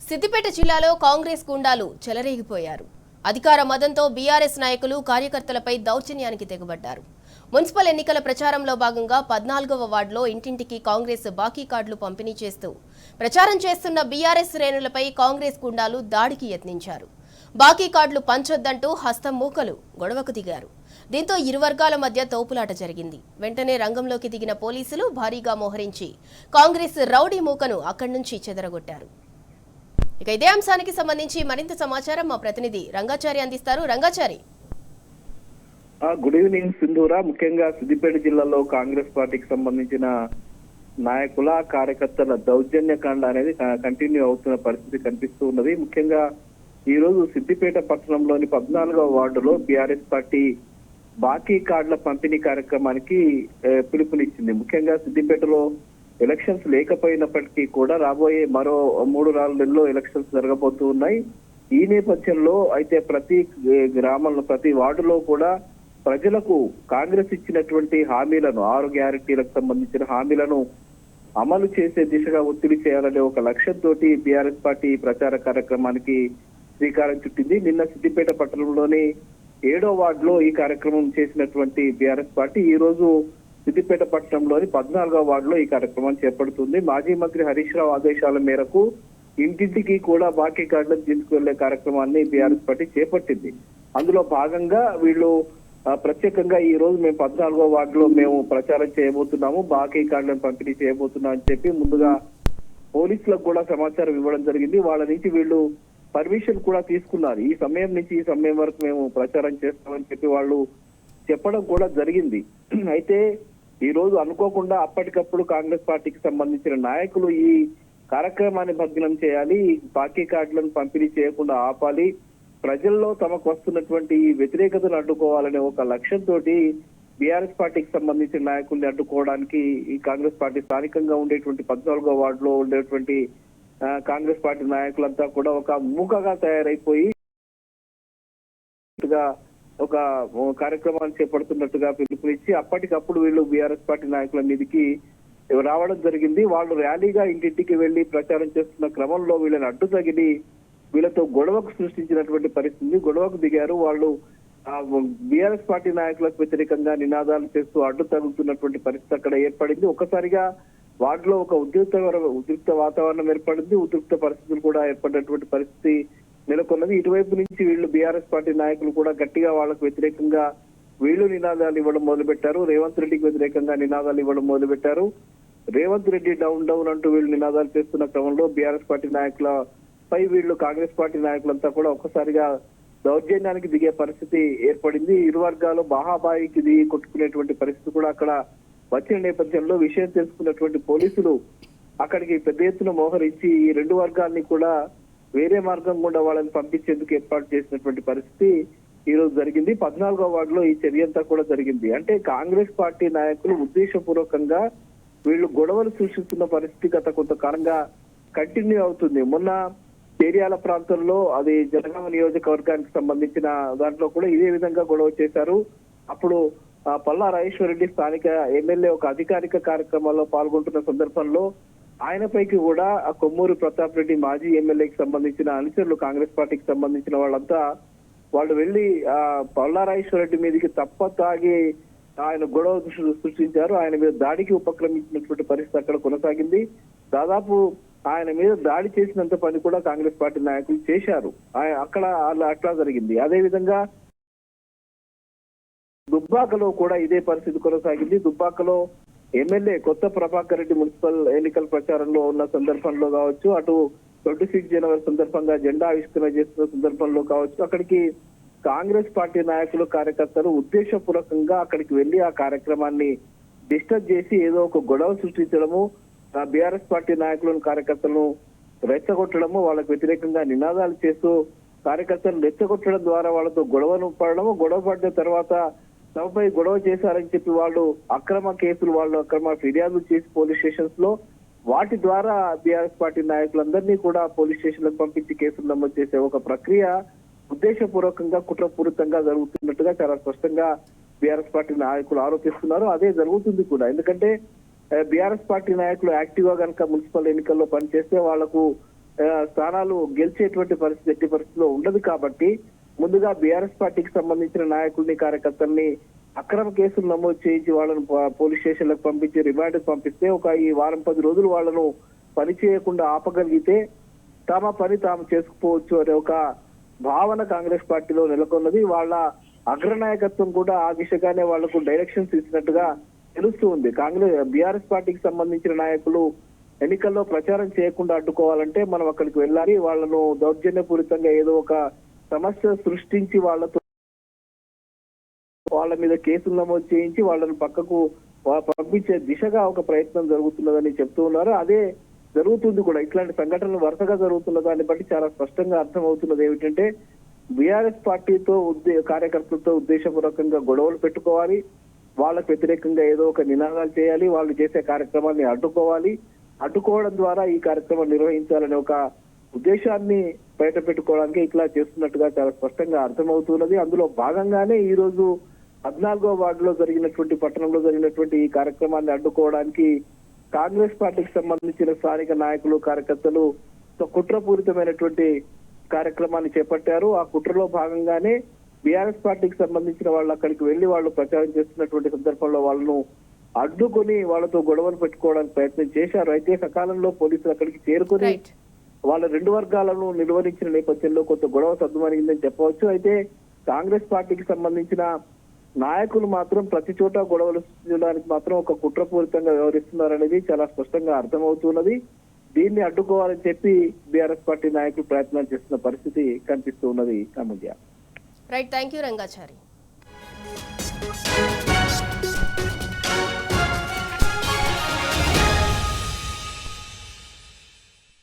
సిద్దిపేట జిల్లాలో కాంగ్రెస్ గుండాలు చెలరేగిపోయారు. అధికార మదంతో బీఆర్ఎస్ నాయకులు కార్యకర్తలపై దౌర్జన్యానికి తెగబడ్డారు. మున్సిపల్ ఎన్నికల ప్రచారంలో భాగంగా 14వ వార్డులో ఇంటింటికి కాంగ్రెస్ బాకీ కార్డులు పంపిణీ చేస్తూ ప్రచారం చేస్తున్న బీఆర్ఎస్ శ్రేణులపై కాంగ్రెస్ గుండాలు దాడికి యత్నించారు. బాకీ కార్డులు పంచొద్దంటూ హస్తం మూకలు గొడవకు దిగారు. దీంతో ఇరు వర్గాల మధ్య తోపులాట జరిగింది. వెంటనే రంగంలోకి దిగిన పోలీసులు భారీగా మోహరించి కాంగ్రెస్ రౌడీ మూకను అక్కడి నుంచి చెదరగొట్టారు. ఇక ఇదే అంశానికి సంబంధించి మరింత సమాచారం మా ప్రతినిధి రంగాచారి అందిస్తారు. Rangachari, good evening Sindhura. ముఖ్యంగా సిద్దిపేట జిల్లాలో కాంగ్రెస్ పార్టీకి సంబంధించిన నాయకుల కార్యకర్తల దౌర్జన్య కాండ అనేది కంటిన్యూ అవుతున్న పరిస్థితి కనిపిస్తూ ఉన్నది. ముఖ్యంగా ఈ రోజు సిద్దిపేట పట్టణంలోని 14వ వార్డులో బీఆర్ఎస్ పార్టీ బాకీ కార్డుల పంపిణీ కార్యక్రమానికి పిలుపునిచ్చింది. ముఖ్యంగా సిద్దిపేటలో ఎలక్షన్స్ లేకపోయినప్పటికీ కూడా రాబోయే మరో 3-4 నెలల్లో ఎలక్షన్స్ జరగబోతూ ఉన్నాయి. ఈ నేపథ్యంలో అయితే ప్రతి గ్రామంలో ప్రతి వార్డులో కూడా ప్రజలకు కాంగ్రెస్ ఇచ్చినటువంటి హామీలను 6 గ్యారెంటీలకు సంబంధించిన హామీలను అమలు చేసే దిశగా ఒత్తిడి చేయాలనే ఒక లక్ష్యంతో బీఆర్ఎస్ పార్టీ ప్రచార కార్యక్రమానికి శ్రీకారం చుట్టింది. నిన్న సిద్దిపేట పట్టణంలోని 7వ వార్డులో ఈ కార్యక్రమం చేసినటువంటి బీఆర్ఎస్ పార్టీ ఈ రోజు సిద్దిపేట పట్టణంలోని 14వ వార్డులో ఈ కార్యక్రమాన్ని చేపడుతుంది. మాజీ మంత్రి హరీష్ రావు ఆదేశాల మేరకు ఇంటింటికి కూడా బాకీ కార్డులను తీసుకువెళ్లే కార్యక్రమాన్ని బీఆర్ఎస్ పార్టీ చేపట్టింది. అందులో భాగంగా వీళ్ళు ప్రత్యేకంగా ఈ రోజు మేము 14వ వార్డులో మేము ప్రచారం చేయబోతున్నాము, బాకీ కార్డులను పంపిణీ చేయబోతున్నాం అని చెప్పి ముందుగా పోలీసులకు కూడా సమాచారం ఇవ్వడం జరిగింది. వాళ్ళ నుంచి వీళ్ళు పర్మిషన్ కూడా తీసుకున్నారు. ఈ సమయం నుంచి ఈ సమయం వరకు మేము ప్రచారం చేస్తామని చెప్పి వాళ్ళు చెప్పడం కూడా జరిగింది. అయితే ఈ రోజు అనుకోకుండా అప్పటికప్పుడు కాంగ్రెస్ పార్టీకి సంబంధించిన నాయకులు ఈ కార్యక్రమాన్ని భగ్నం చేయాలి, బాకీ కార్డులను పంపిణీ చేయకుండా ఆపాలి, ప్రజల్లో తమకు వస్తున్నటువంటి ఈ వ్యతిరేకతను అడ్డుకోవాలనే ఒక లక్ష్యంతో బీఆర్ఎస్ పార్టీకి సంబంధించిన నాయకుల్ని అడ్డుకోవడానికి ఈ కాంగ్రెస్ పార్టీ స్థానికంగా ఉండేటువంటి 14వ వార్డులో ఉండేటువంటి కాంగ్రెస్ పార్టీ నాయకులంతా కూడా ఒక మూకగా తయారైపోయి ఒక కార్యక్రమాన్ని చేపడుతున్నట్టుగా పిలుపునిచ్చి అప్పటికప్పుడు వీళ్ళు బీఆర్ఎస్ పార్టీ నాయకుల మీదకి రావడం జరిగింది. వాళ్ళు ర్యాలీగా ఇంటింటికి వెళ్లి ప్రచారం చేస్తున్న క్రమంలో వీళ్ళని అడ్డు తగిలి వీళ్ళతో గొడవకు సృష్టించినటువంటి పరిస్థితి, గొడవకు దిగారు. వాళ్ళు బీఆర్ఎస్ పార్టీ నాయకులకు వ్యతిరేకంగా నినాదాలు చేస్తూ అడ్డు తగులుతున్నటువంటి పరిస్థితి అక్కడ ఏర్పడింది. ఒక్కసారిగా వాటిలో ఒక ఉద్రిక్త వాతావరణం ఏర్పడింది. ఉద్రిక్త పరిస్థితులు కూడా ఏర్పడినటువంటి పరిస్థితి నెలకొన్నది. ఇటువైపు నుంచి వీళ్ళు బీఆర్ఎస్ పార్టీ నాయకులు కూడా గట్టిగా వాళ్ళకు వ్యతిరేకంగా వీళ్ళు నినాదాలు ఇవ్వడం మొదలుపెట్టారు. రేవంత్ రెడ్డికి వ్యతిరేకంగా నినాదాలు ఇవ్వడం మొదలుపెట్టారు. రేవంత్ రెడ్డి డౌన్ డౌన్ అంటూ వీళ్ళు నినాదాలు చేస్తున్న క్రమంలో బీఆర్ఎస్ పార్టీ నాయకులపై వీళ్ళు కాంగ్రెస్ పార్టీ నాయకులంతా కూడా ఒక్కసారిగా దౌర్జన్యానికి దిగే పరిస్థితి ఏర్పడింది. ఇరు వర్గాలు బాహాబాయికి దిగి కొట్టుకునేటువంటి పరిస్థితి కూడా అక్కడ వచ్చిన నేపథ్యంలో విషయం తెలుసుకున్నటువంటి పోలీసులు అక్కడికి పెద్ద ఎత్తున మోహరించి ఈ 2 వర్గాల్ని కూడా వేరే మార్గం గుండా వాళ్ళని పంపించేందుకు ఏర్పాటు చేసినటువంటి పరిస్థితి ఈ రోజు జరిగింది. 14వ వార్డులో ఈ చర్య అంతా కూడా జరిగింది. అంటే కాంగ్రెస్ పార్టీ నాయకులు ఉద్దేశపూర్వకంగా వీళ్ళు గొడవలు సృష్టిస్తున్న పరిస్థితి గత కొంతకాలంగా కంటిన్యూ అవుతుంది. మొన్న చేర్యాల ప్రాంతంలో అది జనగామ నియోజకవర్గానికి సంబంధించిన దాంట్లో కూడా ఇదే విధంగా గొడవ చేశారు. అప్పుడు పల్లా రాజేశ్వరరెడ్డి స్థానిక ఎమ్మెల్యే ఒక అధికారిక కార్యక్రమాల్లో పాల్గొంటున్న సందర్భంలో ఆయనపైకి కూడా కొమ్మూరు ప్రతాప్ రెడ్డి మాజీ ఎమ్మెల్యేకి సంబంధించిన అనుచరులు కాంగ్రెస్ పార్టీకి సంబంధించిన వాళ్ళంతా వాళ్ళు వెళ్లి పల్లా రాజేశ్వరరెడ్డి మీదకి తప్ప తాగి ఆయన గొడవ సృష్టించారు. ఆయన మీద దాడికి ఉపక్రమించినటువంటి పరిస్థితి అక్కడ కొనసాగింది. దాదాపు ఆయన మీద దాడి చేసినంత పని కూడా కాంగ్రెస్ పార్టీ నాయకులు చేశారు. అక్కడ అట్లా జరిగింది. అదే విధంగా దుబ్బాకలో కూడా ఇదే పరిస్థితి కొనసాగింది. దుబ్బాకలో ఎమ్మెల్యే కొత్త ప్రభాకర్ రెడ్డి మున్సిపల్ ఎన్నికల ప్రచారంలో ఉన్న సందర్భంలో కావచ్చు, అటు 26 జనవరి సందర్భంగా జెండా ఆవిష్కరణ చేస్తున్న సందర్భంలో కావచ్చు, అక్కడికి కాంగ్రెస్ పార్టీ నాయకులు కార్యకర్తలు ఉద్దేశపూర్వకంగా అక్కడికి వెళ్లి ఆ కార్యక్రమాన్ని డిస్టర్బ్ చేసి ఏదో ఒక గొడవ సృష్టించడము, బీఆర్ఎస్ పార్టీ నాయకులను కార్యకర్తలను రెచ్చగొట్టడము, వాళ్ళకు వ్యతిరేకంగా నినాదాలు చేస్తూ కార్యకర్తలను రెచ్చగొట్టడం ద్వారా వాళ్ళతో గొడవను పడడము, గొడవ పడిన తర్వాత తమపై గొడవ చేశారని చెప్పి వాళ్ళు అక్రమ కేసులు అక్రమ ఫిర్యాదులు చేసి పోలీస్ స్టేషన్స్ లో వాటి ద్వారా బీఆర్ఎస్ పార్టీ నాయకులందరినీ కూడా పోలీస్ స్టేషన్లకు పంపించి కేసులు నమోదు చేసే ఒక ప్రక్రియ ఉద్దేశపూర్వకంగా కుట్రపూరితంగా జరుగుతున్నట్టుగా చాలా స్పష్టంగా బీఆర్ఎస్ పార్టీ నాయకులు ఆరోపిస్తున్నారు. అదే జరుగుతుంది కూడా. ఎందుకంటే బీఆర్ఎస్ పార్టీ నాయకులు యాక్టివ్ గా కనుక మున్సిపల్ ఎన్నికల్లో పనిచేస్తే వాళ్లకు స్థానాలు గెలిచేటువంటి పరిస్థితి ఎట్టి పరిస్థితిలో ఉండదు కాబట్టి ముందుగా బీఆర్ఎస్ పార్టీకి సంబంధించిన నాయకుల్ని కార్యకర్తల్ని అక్రమ కేసులు నమోదు చేయించి వాళ్ళను పోలీస్ స్టేషన్లకు పంపించి రిమాండ్కి పంపిస్తే ఈ వారం 10 రోజులు వాళ్ళను పని చేయకుండా ఆపగలిగితే తమ పని తాము చేసుకుపోవచ్చు అనే ఒక భావన కాంగ్రెస్ పార్టీలో నెలకొన్నది. వాళ్ళ అగ్రనాయకత్వం కూడా ఆ దిశగానే వాళ్లకు డైరెక్షన్స్ ఇచ్చినట్టుగా తెలుస్తూ ఉంది. బీఆర్ఎస్ పార్టీకి సంబంధించిన నాయకులు ఎన్నికల్లో ప్రచారం చేయకుండా అడ్డుకోవాలంటే మనం అక్కడికి వెళ్ళాలి, వాళ్ళను దౌర్జన్యపూరితంగా ఏదో ఒక సమస్య సృష్టించి వాళ్ళ మీద కేసులు నమోదు చేయించి వాళ్ళను పక్కకు పంపించే దిశగా ఒక ప్రయత్నం జరుగుతున్నదని చెప్తూ ఉన్నారు. అదే జరుగుతుంది కూడా. ఇట్లాంటి సంఘటనలు వరుసగా జరుగుతున్న దాన్ని బట్టి చాలా స్పష్టంగా అర్థమవుతున్నది ఏమిటంటే బీఆర్ఎస్ పార్టీతో కార్యకర్తలతో ఉద్దేశపూర్వకంగా గొడవలు పెట్టుకోవాలి, వాళ్ళకు వ్యతిరేకంగా ఏదో ఒక నినాదాలు చేయాలి, వాళ్ళు చేసే కార్యక్రమాన్ని అడ్డుకోవడం ద్వారా ఈ కార్యక్రమం నిర్వహించాలనే ఒక ఉద్దేశాన్ని బయట పెట్టుకోవడానికి ఇట్లా చేస్తున్నట్టుగా చాలా స్పష్టంగా అర్థమవుతున్నది. అందులో భాగంగానే ఈ రోజు 14వ వార్డులో పట్టణంలో జరిగినటువంటి ఈ కార్యక్రమాన్ని అడ్డుకోవడానికి కాంగ్రెస్ పార్టీకి సంబంధించిన స్థానిక నాయకులు కార్యకర్తలు కుట్రపూరితమైనటువంటి కార్యక్రమాన్ని చేపట్టారు. ఆ కుట్రలో భాగంగానే బీఆర్ఎస్ పార్టీకి సంబంధించిన వాళ్ళు అక్కడికి వెళ్లి వాళ్ళు ప్రచారం చేస్తున్నటువంటి సందర్భంలో వాళ్ళను అడ్డుకొని వాళ్ళతో గొడవలు పెట్టుకోవడానికి ప్రయత్నం చేశారు. అయితే సకాలంలో పోలీసులు అక్కడికి చేరుకొని వాళ్ళ 2 వర్గాలను నిర్వహించిన నేపథ్యంలో కొంత గొడవ సద్దుమణిగిందని చెప్పవచ్చు. అయితే కాంగ్రెస్ పార్టీకి సంబంధించిన నాయకులు మాత్రం ప్రతి చోట గొడవలు చేయడానికి మాత్రం ఒక కుట్రపూరితంగా వ్యవహరిస్తున్నారనేది చాలా స్పష్టంగా అర్థమవుతున్నది. దీన్ని అడ్డుకోవాలని చెప్పి బీఆర్ఎస్ పార్టీ నాయకులు ప్రయత్నాలు చేస్తున్న పరిస్థితి కనిపిస్తూ ఉన్నది. Right, thank you Rangachari.